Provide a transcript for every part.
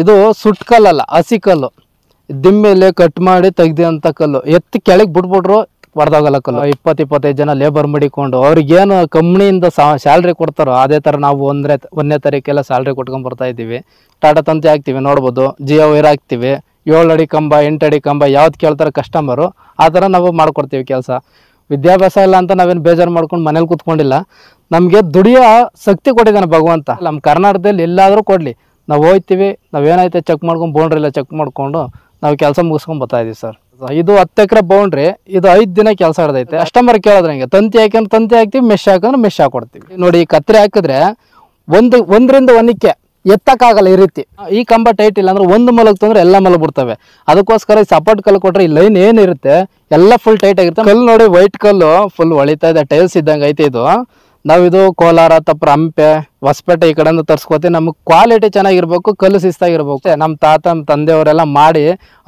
ಇದು ಸುಟ್ ಕಲ್ಲಲ್ಲ, ಹಸಿ ಕಲ್ಲು. ದಿಮ್ಮೇಲೆ ಕಟ್ ಮಾಡಿ ತೆಗ್ದಂಥ ಕಲ್ಲು. ಎತ್ತಿ ಕೆಳಗೆ ಬಿಟ್ಬಿಟ್ರು ಹೊಡೆದೋಗಲ್ಲ ಕಲ್ಲು. 20-25 ಜನ ಲೇಬರ್ ಮಾಡಿಕೊಂಡು ಅವ್ರಿಗೇನು ಕಂಪ್ನಿಯಿಂದ ಸ್ಯಾಲ್ರಿ ಕೊಡ್ತಾರೋ ಅದೇ ಥರ ನಾವು 1ನೇ ತಾರೀಕೆಲ್ಲ ಸ್ಯಾಲ್ರಿ ಕೊಟ್ಕೊಂಡು ಬರ್ತಾ ಇದ್ದೀವಿ. ಟಾಟಾ ತಂತಿ ಹಾಕ್ತೀವಿ, ನೋಡ್ಬೋದು. ಜಿಯೋ ವೈರ್ ಹಾಕ್ತೀವಿ. 7 ಅಡಿ ಕಂಬ, 8 ಅಡಿ ಕಂಬ ಯಾವ್ದು ಕೇಳ್ತಾರೆ ಕಸ್ಟಮರು ಆ ಥರ ನಾವು ಮಾಡ್ಕೊಡ್ತೀವಿ ಕೆಲಸ. ವಿದ್ಯಾಭ್ಯಾಸ ಇಲ್ಲ ಅಂತ ನಾವೇನು ಬೇಜಾರು ಮಾಡ್ಕೊಂಡು ಮನೇಲಿ ಕೂತ್ಕೊಂಡಿಲ್ಲ. ನಮಗೆ ದುಡಿಯೋ ಶಕ್ತಿ ಕೊಟ್ಟಿದ್ದಾನೆ ಭಗವಂತ. ನಮ್ಮ ಕರ್ನಾಟಕದಲ್ಲಿ ಎಲ್ಲಾದರೂ ಕೊಡಲಿ, ನಾವು ಹೋಗ್ತೀವಿ, ನಾವೇನೈತೆ ಚೆಕ್ ಮಾಡ್ಕೊಂಡು ಬೌಂಡ್ರಿ ಎಲ್ಲ ಚೆಕ್ ಮಾಡಿಕೊಂಡು ನಾವು ಕೆಲಸ ಮುಗಿಸ್ಕೊಂಡು ಬರ್ತಾ ಇದೀವಿ ಸರ್. ಇದು 10 ಎಕರೆ ಬೌಂಡ್ರಿ, ಇದು 5 ದಿನ ಕೆಲಸ ಹಿಡ್ದೈತೆ. ಕಸ್ಟಮರ್ ಕೇಳಿದ್ರೆ ಹಿಂಗೆ ತಂತಿ ಹಾಕಂದ್ರೆ ತಂತಿ ಹಾಕ್ತೀವಿ, ಮೆಶ್ ಹಾಕಂದ್ರೆ ಮೆಶ್ ಹಾಕೊಡ್ತೀವಿ. ನೋಡಿ, ಕತ್ರಿ ಹಾಕಿದ್ರೆ ಒಂದರಿಂದ ಒಂದಕ್ಕೆ ಎತ್ತಕ್ಕಾಗಲ್ಲ. ಈ ರೀತಿ ಈ ಕಂಬ ಟೈಟ್ ಇಲ್ಲ ಅಂದ್ರೆ ಒಂದು ಮಲಗ್ ತಂದ್ರೆ ಎಲ್ಲ ಮಲಗ್ ಬಿಡ್ತವೆ. ಅದಕ್ಕೋಸ್ಕರ ಈ ಸಪೋರ್ಟ್ ಕಲ್ಲು ಕೊಟ್ರೆ ಈ ಲೈನ್ ಏನಿರುತ್ತೆ ಎಲ್ಲ ಫುಲ್ ಟೈಟ್ ಆಗಿರುತ್ತೆ. ಕಲ್ಲು ನೋಡಿ, ವೈಟ್ ಕಲ್ಲು ಫುಲ್ ಹೊಳಿತಾ ಇದೆ, ಟೈಲ್ಸ್ ಇದ್ದಂಗೆ ಐತೆ ಇದು. ನಾವಿದು ಕೋಲಾರ, ತಪ್ಪರ, ಹಂಪೆ, ಹೊಸಪೇಟೆ ಈ ಕಡೆಯಿಂದ ತರಿಸ್ಕೋತೀವಿ. ನಮಗೆ ಕ್ವಾಲಿಟಿ ಚೆನ್ನಾಗಿರ್ಬೇಕು, ಕಲ್ಲು ಶಿಸ್ತಾಗಿರ್ಬೇಕು. ನಮ್ಮ ತಾತ, ನಮ್ಮ ತಂದೆಯವರೆಲ್ಲ ಮಾಡಿ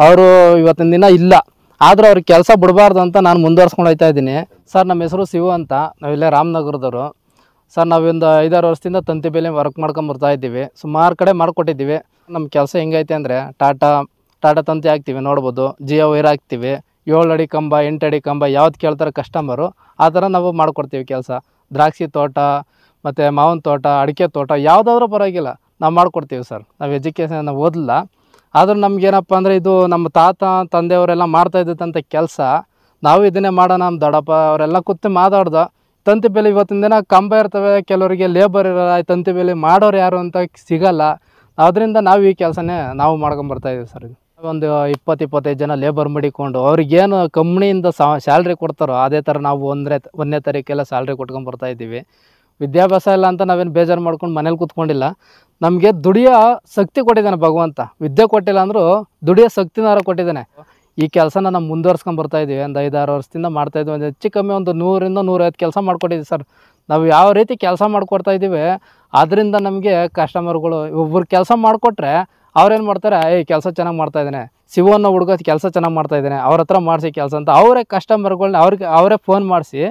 ಅವರು ಇವತ್ತಿನ ದಿನ ಇಲ್ಲ, ಆದರೂ ಅವ್ರಿಗೆ ಕೆಲಸ ಬಿಡಬಾರ್ದು ಅಂತ ನಾನು ಮುಂದುವರ್ಸ್ಕೊಂಡು ಹೋಗ್ತಾ ಇದ್ದೀನಿ ಸರ್. ನಮ್ಮ ಹೆಸರು ಶಿವು ಅಂತ, ನಾವಿಲ್ಲೇ ರಾಮನಗರದವರು ಸರ್. ನಾವೊಂದು 5-6 ವರ್ಷದಿಂದ ತಂತಿ ಬೇಲಿ ವರ್ಕ್ ಮಾಡ್ಕೊಂಬರ್ತಾ ಇದ್ದೀವಿ. ಸುಮಾರು ಕಡೆ ಮಾಡಿಕೊಟ್ಟಿದ್ದೀವಿ. ನಮ್ಮ ಕೆಲಸ ಹೆಂಗೈತೆ ಅಂದರೆ ಟಾಟಾ ತಂತಿ ಹಾಕ್ತೀವಿ, ನೋಡ್ಬೋದು. ಜಿಯೋ ವೈರ್ ಹಾಕ್ತೀವಿ. 7 ಅಡಿ ಕಂಬ, 8 ಅಡಿ ಕಂಬ ಯಾವ್ದು ಕೇಳ್ತಾರೆ ಕಸ್ಟಮರು ಆ ಥರ ನಾವು ಮಾಡಿಕೊಡ್ತೀವಿ ಕೆಲಸ. ದ್ರಾಕ್ಷಿ ತೋಟ ಮತ್ತು ಮಾವಿನ ತೋಟ, ಅಡಿಕೆ ತೋಟ ಯಾವುದಾದ್ರೂ ಪರವಾಗಿಲ್ಲ ನಾವು ಮಾಡಿಕೊಡ್ತೀವಿ ಸರ್. ನಾವು ಎಜುಕೇಷನ್ ನಾವು ಓದಲ್ಲ, ಆದರೂ ನಮಗೇನಪ್ಪ ಅಂದರೆ ಇದು ನಮ್ಮ ತಾತ ತಂದೆಯವರೆಲ್ಲ ಮಾಡ್ತಾಯಿದ್ದಂಥ ಕೆಲಸ. ನಾವು ಇದನ್ನೇ ಮಾಡೋಣ. ನಮ್ಮ ದೊಡ್ಡಪ್ಪ ಅವರೆಲ್ಲ ಕೂತು ಮಾತಾಡ್ದು ತಂತಿ ಬೇಲಿ ಇವತ್ತಿನ ದಿನ ಕಂಬ ಇರ್ತವೆ, ಕೆಲವರಿಗೆ ಲೇಬರ್ ಇರೋಲ್ಲ, ತಂತಿ ಬೇಲಿ ಮಾಡೋರು ಯಾರು ಅಂತ ಸಿಗಲ್ಲ. ಅದರಿಂದ ನಾವು ಈ ಕೆಲಸನೇ ನಾವು ಮಾಡ್ಕೊಂಬರ್ತಾಯಿದ್ದೀವಿ ಸರ್. ಇದು ಒಂದು 20-25 ಜನ ಲೇಬರ್ ಮಾಡಿಕೊಂಡು ಅವ್ರಿಗೇನು ಕಂಪ್ನಿಯಿಂದ ಸ್ಯಾಲ್ರಿ ಕೊಡ್ತಾರೋ ಅದೇ ಥರ ನಾವು 1ನೇ ತಾರೀಕೆಲ್ಲ ಸ್ಯಾಲ್ರಿ ಕೊಟ್ಕೊಂಡು ಬರ್ತಾ ಇದ್ದೀವಿ. ವಿದ್ಯಾಭ್ಯಾಸ ಇಲ್ಲ ಅಂತ ನಾವೇನು ಬೇಜಾರು ಮಾಡ್ಕೊಂಡು ಮನೇಲಿ ಕೂತ್ಕೊಂಡಿಲ್ಲ. ನಮಗೆ ದುಡಿಯೋ ಶಕ್ತಿ ಕೊಟ್ಟಿದ್ದಾನೆ ಭಗವಂತ. ವಿದ್ಯೆ ಕೊಟ್ಟಿಲ್ಲ ಅಂದರೂ ದುಡಿಯೋ ಶಕ್ತಿನಾರ ಕೊಟ್ಟಿದ್ದಾನೆ. ಈ ಕೆಲಸನ ನಾವು ಮುಂದುವರ್ಸ್ಕೊಂಡು ಬರ್ತಾ ಇದ್ದೀವಿ. ಒಂದು 5-6 ವರ್ಷದಿಂದ ಮಾಡ್ತಾಯಿದ್ವಿ. ಒಂದು ಹೆಚ್ಚು ಕಮ್ಮಿ ಒಂದು 100-150 ಕೆಲಸ ಮಾಡ್ಕೊಟ್ಟಿದ್ದೀವಿ ಸರ್. ನಾವು ಯಾವ ರೀತಿ ಕೆಲಸ ಮಾಡಿಕೊಡ್ತಾ ಇದ್ದೀವಿ ಅದರಿಂದ ನಮಗೆ ಕಸ್ಟಮರ್ಗಳು ಒಬ್ಬರು ಕೆಲಸ ಮಾಡಿಕೊಟ್ರೆ ಅವ್ರೇನು ಮಾಡ್ತಾರೆ, ಕೆಲಸ ಚೆನ್ನಾಗಿ ಮಾಡ್ತಾಯಿದ್ದಾನೆ, ಶಿವನ ಹುಡುಗ ಕೆಲಸ ಚೆನ್ನಾಗಿ ಮಾಡ್ತಾಯಿದ್ದಾನೆ, ಅವ್ರ ಹತ್ರ ಮಾಡಿಸಿ ಕೆಲಸ ಅಂತ ಅವರೇ ಕಸ್ಟಮರ್ಗಳ್ನ ಅವರೇ ಫೋನ್ ಮಾಡಿಸಿ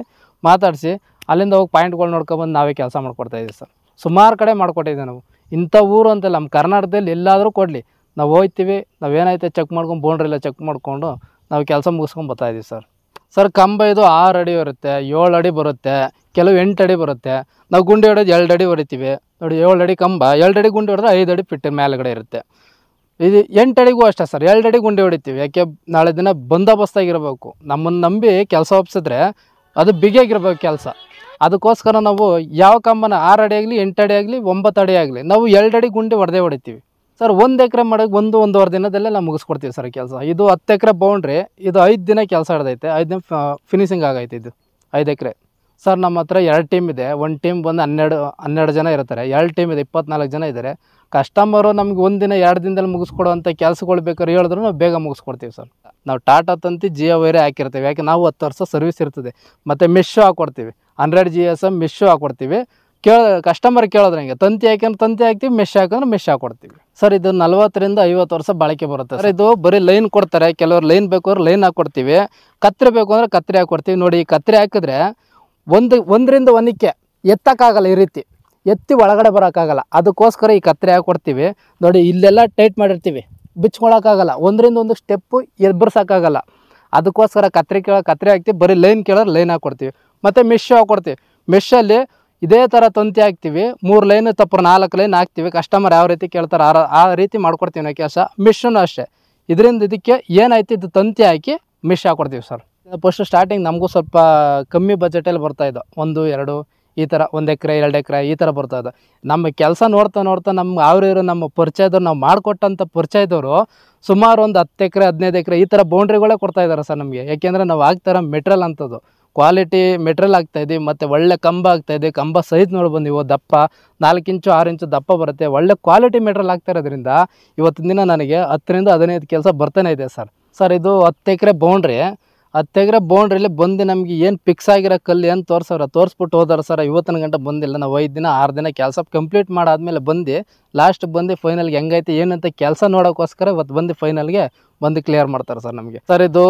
ಮಾತಾಡಿಸಿ ಅಲ್ಲಿಂದ ಹೋಗಿ ಪಾಯಿಂಟ್ಗಳು ನೋಡ್ಕೊಬಂದು ನಾವೇ ಕೆಲಸ ಮಾಡ್ಕೊಡ್ತಾಯಿದ್ದೀವಿ ಸರ್. ಸುಮಾರು ಕಡೆ ಮಾಡಿಕೊಟ್ಟಿದ್ದೀವಿ ನಾವು. ಇಂಥ ಊರು ಅಂತಲ್ಲ, ನಮ್ಮ ಕರ್ನಾಟಕದಲ್ಲಿ ಎಲ್ಲಾದರೂ ಕೊಡಲಿ, ನಾವು ಹೋಗ್ತೀವಿ, ನಾವೇನೈತೆ ಚೆಕ್ ಮಾಡ್ಕೊಂಡು ಬೌಂಡ್ರಿ ಎಲ್ಲ ಚೆಕ್ ಮಾಡಿಕೊಂಡು ನಾವು ಕೆಲಸ ಮುಗಿಸ್ಕೊಂಡು ಬರ್ತಾಯಿದ್ದೀವಿ ಸರ್. ಸರ್, ಕಂಬ ಇದು 6 ಅಡಿ ಬರುತ್ತೆ, 7 ಅಡಿ ಬರುತ್ತೆ, ಕೆಲವು 8 ಅಡಿ ಬರುತ್ತೆ. ನಾವು ಗುಂಡಿ ಹೊಡೆಯೋದು 2 ಅಡಿ ಹೊಡಿತೀವಿ ನೋಡಿ. 7 ಅಡಿ ಕಂಬ, 2 ಅಡಿ ಗುಂಡಿ ಹೊಡೆದ್ರೆ 5 ಅಡಿ ಫಿಟ್ ಮೇಲ್ಗಡೆ ಇರುತ್ತೆ. ಇದು 8 ಅಡಿಗೂ ಅಷ್ಟೇ ಸರ್, 2 ಅಡಿ ಗುಂಡಿ ಹೊಡಿತೀವಿ. ಯಾಕೆ ನಾಳೆ ದಿನ ಬಂದೋಬಸ್ತಾಗಿರಬೇಕು. ನಮ್ಮನ್ನು ನಂಬಿ ಕೆಲಸ ಒಪ್ಸಿದ್ರೆ ಅದು ಬಿಗಿಯಾಗಿರ್ಬೇಕು ಕೆಲಸ. ಅದಕ್ಕೋಸ್ಕರ ನಾವು ಯಾವ ಕಂಬನ 6 ಅಡಿ ಆಗಲಿ, 8 ಅಡಿ ಆಗಲಿ, 9 ಅಡಿ ಆಗಲಿ ನಾವು 2 ಅಡಿ ಗುಂಡಿ ಹೊಡಿತೀವಿ ಸರ್. 1 ಎಕರೆ ಮಾಡೋಕ್ಕೆ 1-1.5 ದಿನದಲ್ಲೇ ನಾವು ಮುಗಿಸ್ಕೊಡ್ತೀವಿ ಸರ್ ಕೆಲಸ. ಇದು 10 ಎಕರೆ ಬೌಂಡ್ರಿ, ಇದು 5 ದಿನ ಕೆಲಸ ಹಿಡ್ದೈತೆ. 5 ದಿನ ಫಿನಿಶಿಂಗ್ ಆಗೈತೆ. ಇದು 5 ಎಕರೆ ಸರ್. ನಮ್ಮ ಹತ್ರ 2 ಟೀಮ್ ಇದೆ. ಒಂದು ಟೀಮ್ ಬಂದು 12 ಜನ ಇರ್ತಾರೆ. 2 ಟೀಮ್ ಇದೆ, 24 ಜನ ಇದ್ದಾರೆ. ಕಸ್ಟಮರು ನಮ್ಗೆ 1 ದಿನ 2 ದಿನದಲ್ಲಿ ಮುಗಿಸ್ಕೊಡುವಂಥ ಕೆಲಸಗಳು ಬೇಕಾದ್ರೆ ಹೇಳಿದ್ರು ನಾವು ಬೇಗ ಮುಗಿಸ್ಕೊಡ್ತೀವಿ ಸರ್. ನಾವು ಟಾಟಾ ತಂತಿ ಜಿಯೋ ವೈರೇ ಹಾಕಿರ್ತೀವಿ. ಯಾಕೆ ನಾವು 10 ವರ್ಷ ಸರ್ವಿಸ್ ಇರ್ತದೆ. ಮತ್ತು ಮೆಶ್ಶು ಹಾಕ್ಕೊಡ್ತೀವಿ, 100 GSM ಮೆಶ್ಶು ಹಾಕ್ಕೊಡ್ತೀವಿ. ಕಸ್ಟಮರ್ ಕೇಳಿದ್ರೆ ಹಿಂಗೆ ತಂತಿ ಹಾಕಂದ್ರೆ ತಂತಿ ಹಾಕ್ತೀವಿ, ಮೆಶ್ ಹಾಕಂದ್ರೆ ಮೆಶ್ ಹಾಕ್ಕೊಡ್ತೀವಿ ಸರ್. ಇದು 40-50 ವರ್ಷ ಬಾಳಿಕೆ ಬರುತ್ತೆ ಸರ್. ಇದು ಬರೀ ಲೈನ್ ಕೊಡ್ತಾರೆ, ಕೆಲವರು ಲೈನ್ ಬೇಕು ಅಂದ್ರೆ ಲೈನ್ ಹಾಕ್ಕೊಡ್ತೀವಿ, ಕತ್ರಿ ಬೇಕು ಅಂದರೆ ಕತ್ರಿ ಹಾಕ್ಕೊಡ್ತೀವಿ. ನೋಡಿ, ಈ ಕತ್ರಿ ಹಾಕಿದ್ರೆ ಒಂದರಿಂದ ಒಂದಕ್ಕೆ ಎತ್ತಕ್ಕಾಗಲ್ಲ. ಈ ರೀತಿ ಎತ್ತಿ ಒಳಗಡೆ ಬರೋಕ್ಕಾಗಲ್ಲ. ಅದಕ್ಕೋಸ್ಕರ ಈ ಕತ್ರಿ ಹಾಕ್ಕೊಡ್ತೀವಿ. ನೋಡಿ, ಇಲ್ಲೆಲ್ಲ ಟೈಟ್ ಮಾಡಿರ್ತೀವಿ, ಬಿಚ್ಕೊಳಕ್ಕಾಗಲ್ಲ. ಒಂದರಿಂದ ಒಂದು ಸ್ಟೆಪ್ಪು ಎಬ್ಬರ್ಸೋಕ್ಕಾಗಲ್ಲ. ಅದಕ್ಕೋಸ್ಕರ ಕತ್ರಿ ಹಾಕ್ತೀವಿ. ಬರೀ ಲೈನ್ ಕೇಳಿದ್ರೆ ಲೈನ್ ಹಾಕ್ಕೊಡ್ತೀವಿ. ಮತ್ತು ಮೆಶ್ ಹಾಕ್ಕೊಡ್ತೀವಿ. ಮೆಶ್ಶಲ್ಲಿ ಇದೇ ಥರ ತಂತಿ ಹಾಕ್ತೀವಿ. 3 ಲೈನ್ ತಪ್ಪರು 4 ಲೈನ್ ಹಾಕ್ತೀವಿ. ಕಸ್ಟಮರ್ ಯಾವ ರೀತಿ ಕೇಳ್ತಾರೆ ಆ ರೀತಿ ಮಾಡ್ಕೊಡ್ತೀವಿ ನಾವು ಕೆಲಸ. ಮೆಶ್ಶೂ ಅಷ್ಟೇ. ಇದರಿಂದ ಇದಕ್ಕೆ ಏನಾಯ್ತು, ಇದು ತಂತಿ ಹಾಕಿ ಮೆಶ್ ಹಾಕ್ಕೊಡ್ತೀವಿ ಸರ್. ಫಸ್ಟ್ ಸ್ಟಾರ್ಟಿಂಗ್ ನಮಗೂ ಸ್ವಲ್ಪ ಕಮ್ಮಿ ಬಜೆಟಲ್ಲಿ ಬರ್ತಾಯಿದ್ದು. 1-2 ಈ ಥರ, 1 ಎಕರೆ 2 ಎಕರೆ ಈ ಥರ ಬರ್ತಾಯಿದ್ದು. ನಮ್ಮ ಕೆಲಸ ನೋಡ್ತಾ ನಮ್ಮ ಅವ್ರಿರೋ ನಮ್ಮ ಪರಿಚಯದವ್ರು, ನಾವು ಮಾಡಿಕೊಟ್ಟಂಥ ಪರಿಚಯದವರು ಸುಮಾರು ಒಂದು 10 ಎಕರೆ 15 ಎಕರೆ ಈ ಥರ ಬೌಂಡ್ರಿಗಳೇ ಕೊಡ್ತಾಯಿದ್ದಾರೆ ಸರ್ ನಮಗೆ. ಯಾಕೆಂದರೆ ನಾವು ಆಗ್ತಾರ ಮೆಟ್ರಿಯಲ್ ಅಂಥದ್ದು ಕ್ವಾಲಿಟಿ ಮೆಟ್ರಿಯಲ್ ಆಗ್ತಾಯಿದ್ದೀವಿ. ಮತ್ತು ಒಳ್ಳೆ ಕಂಬ ಆಗ್ತಾಯಿದೆ. ಕಂಬ ಸೈಜ್ ನೋಡಿ ನೀವು, ದಪ್ಪ 4 ಇಂಚು 6 ಇಂಚು ದಪ್ಪ ಬರುತ್ತೆ. ಒಳ್ಳೆ ಕ್ವಾಲಿಟಿ ಮೆಟ್ರಿಯಲ್ ಆಗ್ತಾ ಇರೋದ್ರಿಂದ ಇವತ್ತಿನ ದಿನ ನನಗೆ 10-15 ಕೆಲಸ ಬರ್ತಾನೆ ಇದೆ ಸರ್. ಇದು 10 ಎಕರೆ ಬೌಂಡ್ರಿ. 10 ಎಕರೆ ಬೌಂಡ್ರಿಲಿ ಬಂದು ನಮಗೆ ಏನು ಫಿಕ್ಸ್ ಆಗಿರೋ ಕಲ್ಲು ಏನು ತೋರಿಸ್ಬಿಟ್ಟು ಹೋದಾರ ಸರ್. ಇವತ್ತಿನ ಗಂಟೆ ಬಂದಿಲ್ಲ. ನಾವು 5-6 ದಿನ ಕೆಲಸ ಕಂಪ್ಲೀಟ್ ಮಾಡಾದ್ಮೇಲೆ ಬಂದು ಲಾಸ್ಟ್ ಬಂದು ಫೈನಲ್ಗೆ ಹೆಂಗೈತೆ ಏನಂತ ಕೆಲಸ ನೋಡೋಕ್ಕೋಸ್ಕರ ಇವತ್ತು ಬಂದು ಫೈನಲ್ಗೆ ಬಂದು ಕ್ಲಿಯರ್ ಮಾಡ್ತಾರೆ ಸರ್ ನಮಗೆ. ಸರ್, ಇದು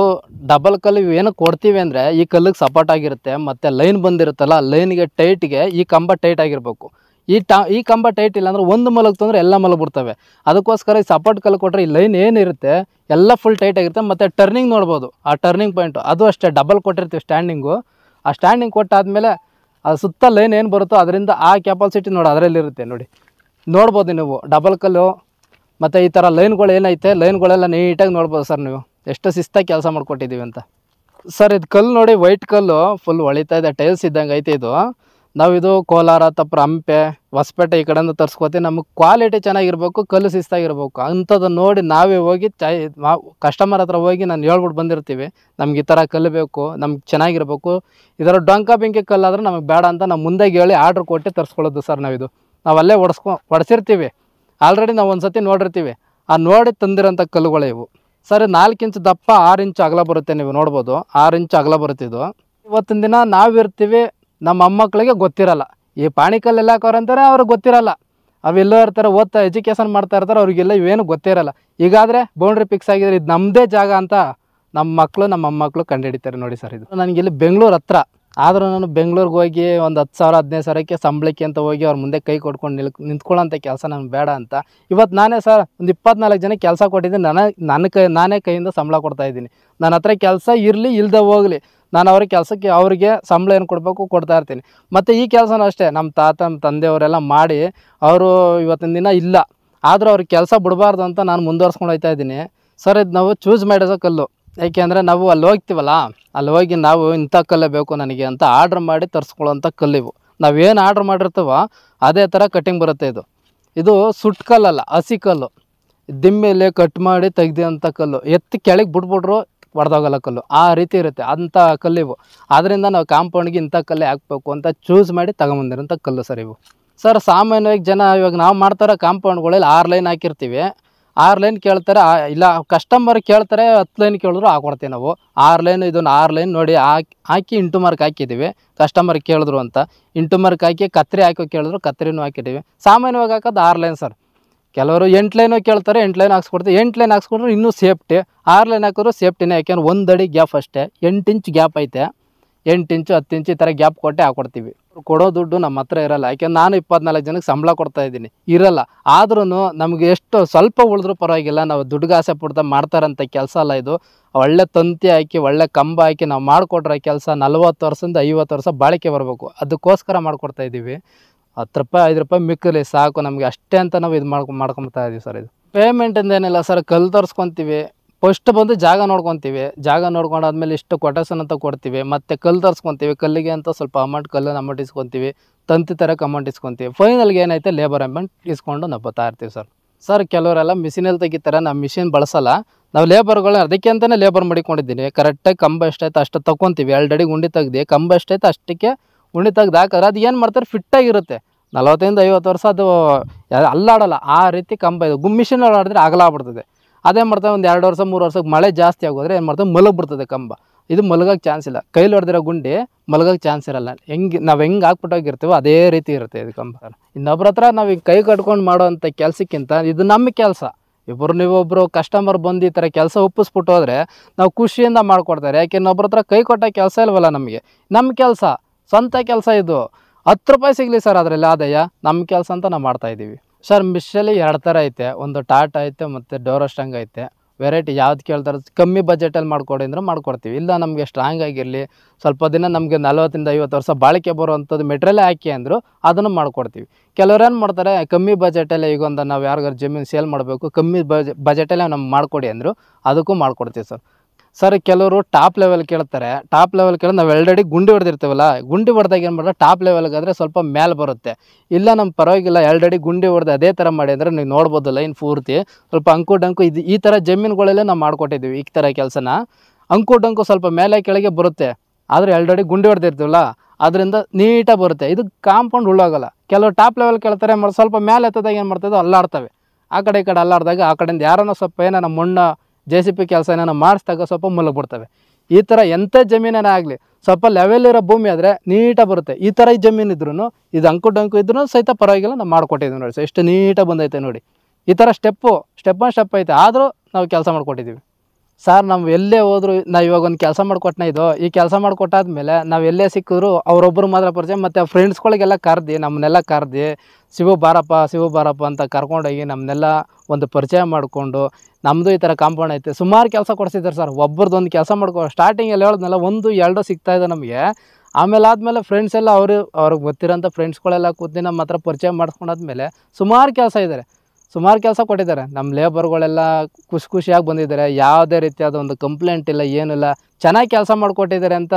ಡಬಲ್ ಕಲ್ಲು ಏನು ಕೊಡ್ತೀವಿ ಅಂದರೆ ಈ ಕಲ್ಲಿಗೆ ಸಪೋರ್ಟ್ ಆಗಿರುತ್ತೆ. ಮತ್ತು ಲೈನ್ ಬಂದಿರುತ್ತಲ್ಲ, ಲೈನ್ಗೆ ಟೈಟ್ಗೆ ಈ ಕಂಬ ಟೈಟ್ ಆಗಿರಬೇಕು. ಈ ಕಂಬ ಟೈಟ್ ಇಲ್ಲ ಅಂದ್ರೆ ಒಂದು ಮಲಗ್ತು ಅಂದರೆ ಎಲ್ಲ ಮಲಗ್ಬಿಡ್ತವೆ. ಅದಕ್ಕೋಸ್ಕರ ಈ ಸಪೋರ್ಟ್ ಕಲ್ಲು ಕೊಟ್ಟರೆ ಈ ಲೈನ್ ಏನಿರುತ್ತೆ ಎಲ್ಲ ಫುಲ್ ಟೈಟ್ ಆಗಿರುತ್ತೆ. ಮತ್ತು ಟರ್ನಿಂಗ್ ನೋಡ್ಬೋದು, ಆ ಟರ್ನಿಂಗ್ ಪಾಯಿಂಟು ಅದು ಅಷ್ಟೇ ಡಬಲ್ ಕೊಟ್ಟಿರ್ತೀವಿ ಸ್ಟ್ಯಾಂಡಿಂಗು. ಆ ಸ್ಟ್ಯಾಂಡಿಂಗ್ ಕೊಟ್ಟಾದಮೇಲೆ ಅದು ಸುತ್ತ ಲೈನ್ ಏನು ಬರುತ್ತೋ ಅದರಿಂದ ಆ ಕೆಪಾಸಿಟಿ ನೋಡಿ ಅದರಲ್ಲಿರುತ್ತೆ ನೋಡಿ, ನೋಡ್ಬೋದು ನೀವು ಡಬಲ್ ಕಲ್ಲು. ಮತ್ತು ಈ ಥರ ಲೈನ್ಗಳು ಏನೈತೆ ಲೈನ್ಗಳೆಲ್ಲ ನೀಟಾಗಿ ನೋಡ್ಬೋದು ಸರ್ ನೀವು ಎಷ್ಟು ಶಿಸ್ತಾಗಿ ಕೆಲಸ ಮಾಡಿಕೊಟ್ಟಿದ್ದೀವಿ ಅಂತ. ಸರ್ ಇದು ಕಲ್ಲು ನೋಡಿ, ವೈಟ್ ಕಲ್ಲು ಫುಲ್ ಹೊಳಿತಾ ಇದೆ, ಟೈಲ್ಸ್ ಇದ್ದಂಗೆ ಐತೆ ಇದು. ನಾವಿದು ಕೋಲಾರ, ತಪ್ಪರ, ಹಂಪೆ, ಹೊಸಪೇಟೆ ಈ ಕಡೆಯಿಂದ ತರಿಸ್ಕೋತೀವಿ. ನಮಗೆ ಕ್ವಾಲಿಟಿ ಚೆನ್ನಾಗಿರ್ಬೇಕು, ಕಲ್ಲು ಶಿಸ್ತಾಗಿರ್ಬೇಕು. ಅಂಥದ್ದನ್ನು ನೋಡಿ ನಾವೇ ಹೋಗಿ ಕಸ್ಟಮರ್ ಹತ್ರ ಹೋಗಿ ನಾನು ಹೇಳ್ಬಿಟ್ಟು ಬಂದಿರ್ತೀವಿ, ನಮ್ಗೆ ಈ ಥರ ಕಲ್ಲು ಬೇಕು, ನಮ್ಗೆ ಚೆನ್ನಾಗಿರ್ಬೇಕು, ಇದರ ಡೊಂಕ ಬೆಂಕಿ ಕಲ್ಲಾದ್ರೆ ನಮಗೆ ಬೇಡ ಅಂತ ನಾವು ಮುಂದೆ ಹೇಳಿ ಆರ್ಡ್ರ್ ಕೊಟ್ಟು ತರಿಸ್ಕೊಳ್ಳೋದು ಸರ್. ನಾವು ಅಲ್ಲೇ ಹೊಡ್ಸಿರ್ತೀವಿ, ಆಲ್ರೆಡಿ ನಾವು ಒಂದು ಸತಿ ನೋಡಿರ್ತೀವಿ, ಆ ನೋಡಿ ತಂದಿರೋಂಥ ಕಲ್ಲುಗಳೇ ಇವು ಸರ್. 4 ಇಂಚ್ ದಪ್ಪ 6 ಇಂಚ್ ಅಗಲ ಬರುತ್ತೆ, ನೀವು ನೋಡ್ಬೋದು 6 ಇಂಚ್ ಅಗಲ ಬರುತ್ತಿದ್ದು. ಇವತ್ತಿನ ದಿನ ನಾವಿರ್ತೀವಿ, ನಮ್ಮ ಮೊಮ್ಮಕ್ಕಳಿಗೆ ಗೊತ್ತಿರಲ್ಲ ಈ ಪಾಣಿಕಲ್ಲು ಎಲ್ಲ ಹಾಕೋರಂತಾರೆ, ಅವ್ರಿಗೆ ಗೊತ್ತಿರಲ್ಲ. ಅವೆಲ್ಲೋ ಇರ್ತಾರೆ, ಓದ್ತಾ ಎಜುಕೇಷನ್ ಮಾಡ್ತಾ ಇರ್ತಾರೆ, ಅವ್ರಿಗೆಲ್ಲ ಇವೇನು ಗೊತ್ತಿರಲ್ಲ. ಈಗಾದರೆ ಬೌಂಡ್ರಿ ಫಿಕ್ಸ್ ಆಗಿದ್ರೆ ಇದು ನಮ್ಮದೇ ಜಾಗ ಅಂತ ನಮ್ಮ ಮಕ್ಕಳು ನಮ್ಮ ಮೊಮ್ಮಕ್ಕಳು ಕಂಡುಹಿಡಿತಾರೆ ನೋಡಿ ಸರ್. ಇದು ನನಗಿಲ್ಲಿ ಬೆಂಗಳೂರು ಹತ್ರ, ಆದರೂ ನಾನು ಬೆಂಗಳೂರಿಗೆ ಹೋಗಿ ಒಂದು 10,000 15,000ಕ್ಕೆ ಸಂಬಳಕ್ಕೆ ಅಂತ ಹೋಗಿ ಅವ್ರ ಮುಂದೆ ಕೈ ಕೊಟ್ಕೊಂಡು ನಿಂತ್ಕೊಳ್ಳೋಂಥ ಕೆಲಸ ನನಗೆ ಬೇಡ ಅಂತ ಇವತ್ತು ನಾನೇ ಸರ್ ಒಂದು 24 ಜನಕ್ಕೆ ಕೆಲಸ ಕೊಟ್ಟಿದ್ದೀನಿ. ನಾನೇ ಕೈಯಿಂದ ಸಂಬಳ ಕೊಡ್ತಾಯಿದ್ದೀನಿ. ನನ್ನ ಹತ್ರ ಕೆಲಸ ಇರಲಿ ಇಲ್ಲದೆ ಹೋಗಲಿ, ನಾನು ಅವ್ರಿಗೆ ಸಂಬಳ ಏನು ಕೊಡಬೇಕು ಕೊಡ್ತಾ ಇರ್ತೀನಿ. ಮತ್ತು ಈ ಕೆಲಸನೂ ಅಷ್ಟೇ, ನಮ್ಮ ತಾತ ನಮ್ಮ ತಂದೆಯವರೆಲ್ಲ ಮಾಡಿ ಅವರು ಇವತ್ತಿನ ದಿನ ಇಲ್ಲ, ಆದರೂ ಅವ್ರಿಗೆ ಕೆಲಸ ಬಿಡಬಾರ್ದು ಅಂತ ನಾನು ಮುಂದುವರ್ಸ್ಕೊಂಡು ಹೋಗ್ತಾ ಇದ್ದೀನಿ ಸರ್. ಇದು ನಾವು ಚೂಸ್ ಮಾಡಿಸೋ ಕಲ್ಲು, ಏಕೆಂದರೆ ನಾವು ಅಲ್ಲಿ ಹೋಗ್ತೀವಲ್ಲ, ಅಲ್ಲಿ ಹೋಗಿ ನಾವು ಇಂಥ ಕಲ್ಲೇ ಬೇಕು ನನಗೆ ಅಂತ ಆರ್ಡ್ರ್ ಮಾಡಿ ತರಿಸ್ಕೊಳ್ಳೋಂಥ ಕಲ್ಲಿವು. ನಾವೇನು ಆರ್ಡ್ರ್ ಮಾಡಿರ್ತೀವೋ ಅದೇ ಥರ ಕಟ್ಟಿಂಗ್ ಬರುತ್ತೆ. ಇದು ಸುಟ್ಟು ಕಲ್ಲಲ್ಲ, ಹಸಿ ಕಲ್ಲು, ದಿಮ್ಮೇಲೆ ಕಟ್ ಮಾಡಿ ತೆಗ್ದಿರೋಂಥ ಕಲ್ಲು. ಎತ್ತಿ ಕೆಳಗೆ ಬಿಟ್ಬಿಟ್ರು ಹೊಡೆದೋಗಲ್ಲ ಕಲ್ಲು, ಆ ರೀತಿ ಇರುತ್ತೆ ಅಂಥ ಕಲ್ಲಿವು. ಆದ್ದರಿಂದ ನಾವು ಕಾಂಪೌಂಡ್ಗೆ ಇಂಥ ಕಲ್ಲೇ ಹಾಕಬೇಕು ಅಂತ ಚೂಸ್ ಮಾಡಿ ತಗೊಂಬಂದಿರೋಂಥ ಕಲ್ಲು ಸರ್ ಇವು. ಸರ್ ಸಾಮಾನ್ಯವಾಗಿ ಜನ ಇವಾಗ ನಾವು ಮಾಡ್ತಾರೋ ಕಾಂಪೌಂಡ್ಗಳಲ್ಲಿ 6 ಲೈನ್ ಹಾಕಿರ್ತೀವಿ, 6 ಲೈನ್ ಕೇಳ್ತಾರೆ, ಇಲ್ಲ ಕಸ್ಟಮರ್ ಕೇಳ್ತಾರೆ 10 ಲೈನ್ ಕೇಳಿದ್ರು ಹಾಕೊಡ್ತೀವಿ ನಾವು. 6 ಲೈನ್ ಇದನ್ನು 6 ಲೈನ್ ನೋಡಿ ಹಾಕಿ ಇಂಟು ಮಾರ್ಕ್ ಹಾಕಿದ್ದೀವಿ. ಕಸ್ಟಮರ್ ಕೇಳಿದ್ರು ಅಂತ ಇಂಟು ಮಾರ್ಕ್ ಹಾಕಿ ಕತ್ರಿ ಹಾಕೋ ಕೇಳಿದ್ರು ಕತ್ರಿನೂ ಹಾಕಿದ್ದೀವಿ. ಸಾಮಾನ್ಯವಾಗಿ ಹಾಕೋದು 6 ಲೈನ್ ಸರ್. ಕೆಲವರು 8 ಲೈನು ಕೇಳ್ತಾರೆ, 8 ಲೈನ್ ಹಾಕ್ಸ್ಕೊಡ್ತೀವಿ. 8 ಲೈನ್ ಹಾಕ್ಸ್ಕೊಂಡ್ರೆ ಇನ್ನೂ ಸೇಫ್ಟಿ, 6 ಲೈನ್ ಹಾಕಿದ್ರು ಸೇಫ್ಟಿನೇ. ಯಾಕೆಂದ್ರೆ 1 ಅಡಿ ಗ್ಯಾಪ್ ಅಷ್ಟೇ, 8 ಇಂಚ್ ಗ್ಯಾಪ್ ಐತೆ, 8 ಇಂಚು 10 ಇಂಚು ಈ ಥರ ಗ್ಯಾಪ್ ಕೊಟ್ಟೆ ಹಾಕ್ಕೊಡ್ತೀವಿ. ಕೊಡೋ ದುಡ್ಡು ನಮ್ಮ ಹತ್ರ ಇರೋಲ್ಲ, ಯಾಕೆಂದ್ರೆ ನಾನು 24 ಜನಕ್ಕೆ ಸಂಬಳ ಕೊಡ್ತಾ ಇದ್ದೀನಿ, ಇರೋಲ್ಲ. ಆದ್ರೂ ನಮಗೆ ಎಷ್ಟು ಸ್ವಲ್ಪ ಉಳಿದ್ರೂ ಪರವಾಗಿಲ್ಲ, ನಾವು ದುಡ್ಡಿಗೆ ಆಸೆ ಪಡ್ತಾ ಮಾಡ್ತಾರಂಥ ಕೆಲಸ ಅಲ್ಲ ಇದು. ಒಳ್ಳೆ ತಂತಿ ಹಾಕಿ ಒಳ್ಳೆ ಕಂಬ ಹಾಕಿ ನಾವು ಮಾಡಿಕೊಟ್ರೆ ಕೆಲಸ 40 ವರ್ಷದಿಂದ 50 ವರ್ಷ ಬಾಳಿಕೆ ಬರಬೇಕು. ಅದಕ್ಕೋಸ್ಕರ ಮಾಡಿಕೊಡ್ತಾ ಇದ್ದೀವಿ. 10 ರೂಪಾಯಿ 5 ರೂಪಾಯಿ ಮಿಕ್ಕಲಿ ಸಾಕು ನಮಗೆ, ಅಷ್ಟೇ ಅಂತ ನಾವು ಇದು ಮಾಡ್ಕೊತಾ ಇದ್ದೀವಿ ಸರ್. ಇದು ಪೇಮೆಂಟಿಂದ ಏನಿಲ್ಲ ಸರ್, ಕಲ್ಲು ತರಿಸ್ಕೊತೀವಿ, ಫಸ್ಟ್ ಬಂದು ಜಾಗ ನೋಡ್ಕೊತೀವಿ, ಜಾಗ ನೋಡ್ಕೊಂಡಾದ್ಮೇಲೆ ಇಷ್ಟು ಕೊಟೇಶನ್ ಅಂತ ಕೊಡ್ತೀವಿ, ಮತ್ತು ಕಲ್ಲು ತರಿಸ್ಕೊತೀವಿ, ಕಲ್ಲಿಗೆ ಅಂತ ಸ್ವಲ್ಪ ಕಲ್ಲಿನ ಅಮೌಂಟ್ ಇಸ್ಕೊತೀವಿ, ತಂತಿ ತರಕ್ಕೆ ಅಮೌಂಟ್ ಇಸ್ಕೊತೀವಿ. ಫೈನಲ್ಗೆ ಏನೈತೆ ಲೇಬರ್ ಅಮೌಂಟ್ ಇಸ್ಕೊಂಡು ನಾವು ಬರ್ತಾ ಇರ್ತೀವಿ ಸರ್. ಕೆಲವರೆಲ್ಲ ಮಿಷಿನಲ್ಲಿ ತೆಗಿತಾರೆ, ನಾವು ಮಿಷಿನ್ ಬಳಸಲ್ಲ, ನಾವು ಲೇಬರ್ಗಳು ಅದಕ್ಕೆ ಅಂತಲೇ ಲೇಬರ್ ಮಾಡಿಕೊಂಡಿದ್ದೀನಿ. ಕರೆಕ್ಟಾಗಿ ಕಂಬ ಎಷ್ಟೈತೆ ಅಷ್ಟು ತೊಗೊತೀವಿ, 2 ಅಡಿ ಗುಂಡಿ ತೆಗ್ದು ಕಂಬ ಎಷ್ಟೈತೆ ಅಷ್ಟಕ್ಕೆ ಗುಂಡಿ ತೆಗ್ದು ಹಾಕಿದ್ರೆ ಅದು ಏನು ಮಾಡ್ತಾರೆ ಫಿಟ್ಟಾಗಿರುತ್ತೆ. 40 50 ವರ್ಷ ಅದು ಅಲ್ಲಾಡಲ್ಲ, ಆ ರೀತಿ ಕಂಬ ಇದು. ಮಿಷಿನ್ ಆಡಿದ್ರೆ ಅಗಲ ಆಗ್ಬಿಡ್ತದೆ. ಅದೇ ಮಾಡ್ತಾರೆ ಒಂದು 2 ವರ್ಷ 3 ವರ್ಷಕ್ಕೆ ಮಳೆ ಜಾಸ್ತಿ ಆಗೋದ್ರೆ ಏನು ಮಾಡ್ತಾರೆ ಮಲಗಿಬಿಡ್ತದೆ ಕಂಬ. ಇದು ಮಲಗೋಕ್ಕೆ ಚಾನ್ಸ್ ಇಲ್ಲ, ಕೈಲಿ ಹೊಡೆದಿರೋ ಗುಂಡಿ ಮಲಗೋಕ್ಕೆ ಚಾನ್ಸ್ ಇರಲ್ಲ. ನಾವು ಹೆಂಗೆ ಹಾಕ್ಬಿಟ್ಟೋಗಿರ್ತೀವೋ ಅದೇ ರೀತಿ ಇರುತ್ತೆ ಇದು ಕಂಬ. ಇನ್ನೊಬ್ರ ಹತ್ರ ನಾವು ಈಗ ಕೈ ಕಟ್ಕೊಂಡು ಮಾಡೋವಂಥ ಕೆಲಸಕ್ಕಿಂತ ಇದು ನಮ್ಮ ಕೆಲಸ. ನೀವೊಬ್ಬರು ಕಸ್ಟಮರ್ ಬಂದು ಈ ಥರ ಕೆಲಸ ಒಪ್ಪಿಸ್ಬಿಟ್ಟು ಹೋದರೆ ನಾವು ಖುಷಿಯಿಂದ ಮಾಡಿಕೊಡ್ತಾರೆ. ಯಾಕೆ ಇನ್ನೊಬ್ರ ಹತ್ರ ಕೈ ಕೊಟ್ಟ ಕೆಲಸ ಇಲ್ವಲ್ಲ ನಮಗೆ, ನಮ್ಮ ಕೆಲಸ ಸ್ವಂತ ಕೆಲಸ ಇದು. 10 ರೂಪಾಯಿ ಸಿಗಲಿ ಸರ್ ಅದರಲ್ಲಿ ಆದಾಯ, ನಮ್ಮ ಕೆಲಸ ಅಂತ ನಾವು ಮಾಡ್ತಾಯಿದ್ದೀವಿ ಸರ್. ಮಿಷಲ್ಲಿ 2 ಥರ ಐತೆ, ಒಂದು ಟಾಟಾ ಐತೆ ಮತ್ತು ಡೋರೋ ಸ್ಟ್ರಾಂಗ್ ಐತೆ. ವೆರೈಟಿ ಯಾವ್ದು ಕೇಳ್ತಾರೆ ಕಮ್ಮಿ ಬಜೆಟಲ್ಲಿ ಮಾಡಿಕೊಡಿ ಅಂದ್ರೆ ಮಾಡಿಕೊಡ್ತೀವಿ. ಇಲ್ಲ ನಮಗೆ ಸ್ಟ್ರಾಂಗ್ ಆಗಿರಲಿ, ಸ್ವಲ್ಪ ದಿನ ನಮಗೆ 40 ಇಂದ 50 ವರ್ಷ ಬಾಳಿಕೆ ಬರುವಂಥದ್ದು ಮೆಟೀರಿಯಲ್ ಹಾಕಿ ಅಂದರು ಅದನ್ನು ಮಾಡಿಕೊಡ್ತೀವಿ. ಕೆಲವ್ರು ಏನು ಮಾಡ್ತಾರೆ ಕಮ್ಮಿ ಬಜೆಟಲ್ಲೇ, ಈಗ ಒಂದು ನಾವು ಯಾರಿಗಾರು ಜಮೀನು ಸೇಲ್ ಮಾಡಬೇಕು, ಕಮ್ಮಿ ಬಜೆಟಲ್ಲೇ ನಮ್ಗೆ ಮಾಡಿಕೊಡಿ ಅಂದರು, ಅದಕ್ಕೂ ಮಾಡಿಕೊಡ್ತೀವಿ ಸರ್. ಕೆಲವರು ಟಾಪ್ ಲೆವೆಲ್ ಕೇಳ್ತಾರೆ, ಟಾಪ್ ಲೆವೆಲ್ ಕೇಳಿದ್ರೆ ನಾವು ಆಲ್ರೆಡಿ ಗುಂಡಿ ಹೊಡೆದಿರ್ತೀವಲ್ಲ, ಗುಂಡಿ ಹೊಡೆದಾಗ ಏನು ಮಾಡ್ತಾರೆ ಟಾಪ್ ಲೆವೆಲ್ಗಾದರೆ ಸ್ವಲ್ಪ ಮೇಲೆ ಬರುತ್ತೆ. ಇಲ್ಲ ನಮ್ಮ ಪರವಾಗಿಲ್ಲ ಆಲ್ರೆಡಿ ಗುಂಡಿ ಹೊಡೆದು ಅದೇ ಥರ ಮಾಡಿ ಅಂದರೆ ನೀವು ನೋಡ್ಬೋದು ಲೈನ್ ಪೂರ್ತಿ ಸ್ವಲ್ಪ ಅಂಕು ಡಂಕು ಇದು ಈ ಥರ ಜಮೀನುಗಳಲ್ಲೇ ನಾವು ಮಾಡಿಕೊಟ್ಟಿದ್ದೀವಿ. ಈ ಥರ ಕೆಲಸನ ಅಂಕು ಡಂಕು ಸ್ವಲ್ಪ ಮೇಲೆ ಕೆಳಗೆ ಬರುತ್ತೆ, ಆದರೆ ಆಲ್ರೆಡಿ ಗುಂಡಿ ಹೊಡೆದಿರ್ತೀವಲ್ಲ ಅದರಿಂದ ನೀಟಾಗಿ ಬರುತ್ತೆ. ಇದು ಕಾಂಪೌಂಡ್ ಉಳ್ಳೋಗಲ್ಲ. ಕೆಲವರು ಟಾಪ್ ಲೆವೆಲ್ ಕೇಳ್ತಾರೆ, ಸ್ವಲ್ಪ ಮೇಲೆ ಎತ್ತದಾಗ ಏನು ಮಾಡ್ತದೆ ಅಲ್ಲಾಡ್ತವೆ, ಆ ಕಡೆ ಈ ಕಡೆ ಅಲ್ಲಾಡಿದಾಗ ಆ ಕಡೆಯಿಂದ ಯಾರನ್ನೋ ಸ್ವಲ್ಪ ಏನೋ ಮಣ್ಣು JCB ಕೆಲಸ ಏನಾರ ಮಾಡಿಸಿದಾಗ ಸ್ವಲ್ಪ ಮಲಗಿಬಿಡ್ತವೆ. ಈ ಥರ ಎಂಥ ಜಮೀನೇನೇ ಆಗಲಿ ಸ್ವಲ್ಪ ಲೆವೆಲ್ ಇರೋ ಭೂಮಿ ಆದರೆ ನೀಟಾಗಿ ಬರುತ್ತೆ. ಈ ಥರ ಜಮೀನು ಇದ್ರೂ ಇದು ಅಂಕು ಡಂಕು ಇದ್ರೂ ಸಹಿತ ಪರವಾಗಿಲ್ಲ ನಾವು ಮಾಡಿಕೊಟ್ಟಿದ್ದೀವಿ ನೋಡಿ ಸರ್. ಎಷ್ಟು ನೀಟಾಗಿ ಬಂದೈತೆ ನೋಡಿ. ಈ ಥರ ಸ್ಟೆಪ್ ಬೈ ಸ್ಟೆಪ್ ಐತೆ, ಆದರೂ ನಾವು ಕೆಲಸ ಮಾಡಿಕೊಟ್ಟಿದ್ದೀವಿ ಸರ್ ನಾವು ಎಲ್ಲೇ ಹೋದ್ರು ನಾವು ಇವಾಗ ಒಂದು ಕೆಲಸ ಮಾಡಿಕೊಟ್ನ ಇದು ಈ ಕೆಲಸ ಮಾಡಿಕೊಟ್ಟಾದ್ಮೇಲೆ ನಾವು ಎಲ್ಲೇ ಸಿಕ್ಕಿದ್ರು ಅವರೊಬ್ಬರು ಮಾತ್ರ ಪರಿಚಯ, ಮತ್ತು ಫ್ರೆಂಡ್ಸ್ಗಳಿಗೆಲ್ಲ ಕರೆದು ನಮ್ಮನ್ನೆಲ್ಲ ಕರೆದು ಶಿವು ಬಾರಪ್ಪ ಅಂತ ಕರ್ಕೊಂಡೋಗಿ ನಮ್ಮನ್ನೆಲ್ಲ ಒಂದು ಪರಿಚಯ ಮಾಡಿಕೊಂಡು ನಮ್ಮದು ಈ ಥರ ಕಾಂಪೌಂಡ್ ಐತೆ ಸುಮಾರು ಕೆಲಸ ಕೊಡಿಸಿದ್ದಾರೆ ಸರ್. ಒಬ್ಬರದೊಂದು ಕೆಲಸ ಸ್ಟಾರ್ಟಿಂಗಲ್ಲಿ ಹೇಳಿದ್ನಲ್ಲ 1-2 ಸಿಗ್ತಾ ಇದೆ ನಮಗೆ. ಆಮೇಲೆ ಆದಮೇಲೆ ಫ್ರೆಂಡ್ಸ್ ಎಲ್ಲ ಅವ್ರಿಗೆ ಗೊತ್ತಿರೋಂಥ ಫ್ರೆಂಡ್ಸ್ಗಳೆಲ್ಲ ಕೂತು ನಮ್ಮ ಹತ್ರ ಪರಿಚಯ ಮಾಡಿಸ್ಕೊಂಡಾದ್ಮೇಲೆ ಸುಮಾರು ಕೆಲಸ ಕೊಟ್ಟಿದ್ದಾರೆ. ನಮ್ಮ ಲೇಬರ್ಗಳೆಲ್ಲ ಖುಷಿಯಾಗಿ ಬಂದಿದ್ದಾರೆ. ಯಾವುದೇ ರೀತಿಯಾದ ಒಂದು ಕಂಪ್ಲೇಂಟ್ ಇಲ್ಲ, ಏನಿಲ್ಲ, ಚೆನ್ನಾಗಿ ಕೆಲಸ ಮಾಡಿಕೊಟ್ಟಿದ್ದಾರೆ ಅಂತ.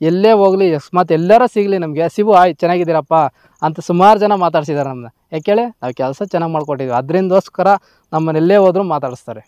ಎಲ್ಲೇ ಹೋಗಲಿ ಅಕಸ್ಮಾತ್ ಎಲ್ಲರೂ ಸಿಗಲಿ ನಮಗೆ ಶಿವು ಚೆನ್ನಾಗಿದ್ದೀರಪ್ಪ ಅಂತ ಸುಮಾರು ಜನ ಮಾತಾಡ್ಸಿದ್ದಾರೆ ನಮ್ಮನ್ನ. ಯಾಕೆ ಹೇಳಿ, ನಾವು ಕೆಲಸ ಚೆನ್ನಾಗಿ ಮಾಡಿಕೊಟ್ಟಿದ್ವಿ, ಅದರಿಂದೋಸ್ಕರ ನಮ್ಮನ್ನೆಲ್ಲೇ ಹೋದರೂ ಮಾತಾಡಿಸ್ತಾರೆ.